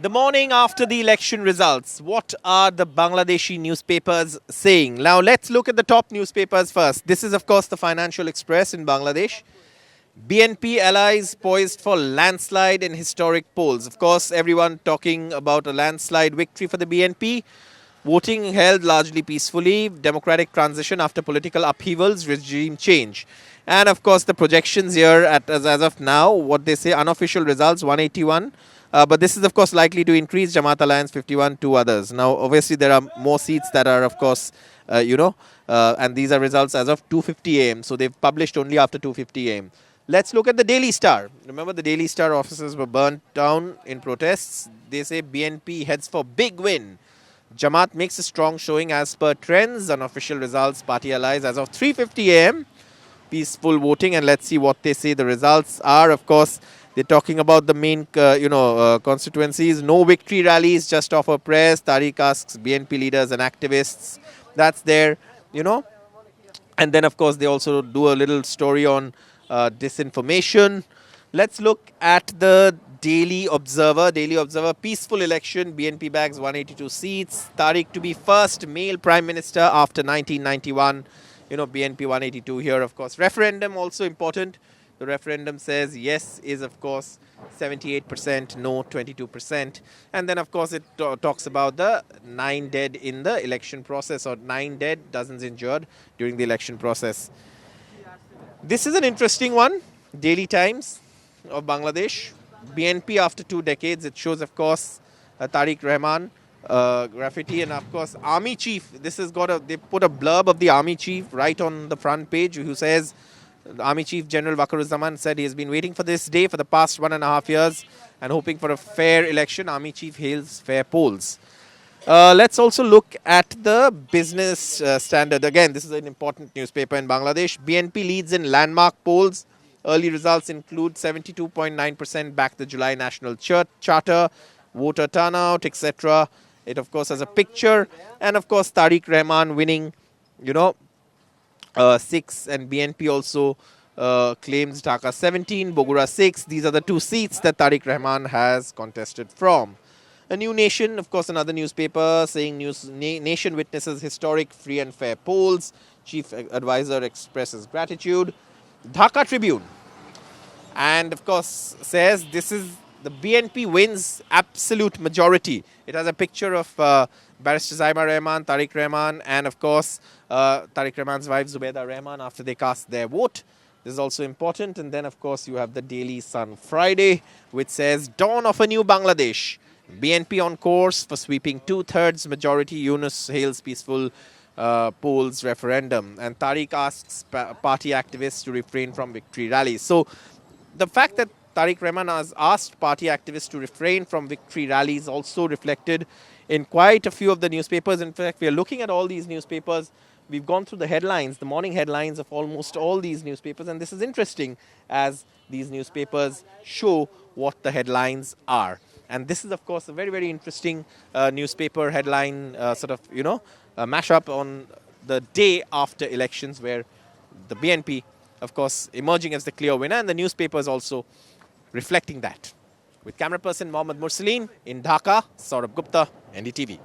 The morning after the election results, what are the Bangladeshi newspapers saying? Now let's look at the top newspapers first. This is of course the Financial Express in Bangladesh. BNP allies poised for landslide in historic polls. Of course, everyone talking about a landslide victory for the BNP. Voting held largely peacefully, democratic transition after political upheavals, regime change. And of course, the projections here as of now, what they say, unofficial results 181. But this is of course likely to increase. Jamaat Alliance 51, two others. Now, obviously, there are more seats that are of course, and these are results as of 2:50 a.m. So they've published only after 2:50 a.m. Let's look at the Daily Star. Remember, the Daily Star offices were burnt down in protests. They say BNP heads for big win. Jamaat makes a strong showing as per trends. Unofficial results, party allies as of 3:50 a.m. Peaceful voting, and let's see what they say the results are. Of course, they're talking about the main, constituencies. No victory rallies, just offer prayers. Tarique asks BNP leaders and activists. That's there, And then, of course, they also do a little story on disinformation. Let's look at the Daily Observer. Daily Observer, peaceful election. BNP bags 182 seats. Tarique to be first male prime minister after 1991. BNP 182 here, of course. Referendum also important. The referendum says yes is, of course, 78%, no 22%. And then, of course, it talks about the 9 dead in the election process, or 9 dead, dozens injured during the election process. This is an interesting one. Daily Times of Bangladesh. BNP after 2 decades. It shows, of course, Tarique Rahman graffiti, and of course army chief. This has got they put a blurb of the army chief right on the front page, who says, Army Chief General Wakar said he has been waiting for this day for the past 1.5 years and hoping for a fair election. Army chief hails fair polls. Let's also look at the Business Standard. Again, this is an important newspaper in Bangladesh. BNP leads in landmark polls. Early results include 72.9% back the July National Charter, voter turnout, etc. It, of course, has a picture. And, of course, Tarique Rahman winning, 6. And BNP also claims Dhaka 17, Bogura 6. These are the 2 seats that Tarique Rahman has contested from. A New Nation, of course, another newspaper saying nation witnesses historic free and fair polls. Chief advisor expresses gratitude. Dhaka Tribune, and of course says this is the BNP wins absolute majority. It has a picture of Barrister Zaima Rahman, Tarique Rahman, and of course Tarique Rahman's wife Zubaida Rahman after they cast their vote. This is also important. And then of course you have the Daily Sun Friday, which says dawn of a new Bangladesh. BNP on course for sweeping 2/3 majority. Yunus hails peaceful polls referendum, and Tarique asks party activists to refrain from victory rallies. So the fact that Tarique Rahman has asked party activists to refrain from victory rallies also reflected in quite a few of the newspapers. In fact, we are looking at all these newspapers. We've gone through the headlines, the morning headlines of almost all these newspapers, and this is interesting as these newspapers show what the headlines are. And this is, of course, a very, very interesting newspaper headline mashup on the day after elections, where the BNP, of course, emerging as the clear winner, and the newspapers also reflecting that. With camera person Mohammad Mursaleen in Dhaka, Saurabh Gupta, NDTV.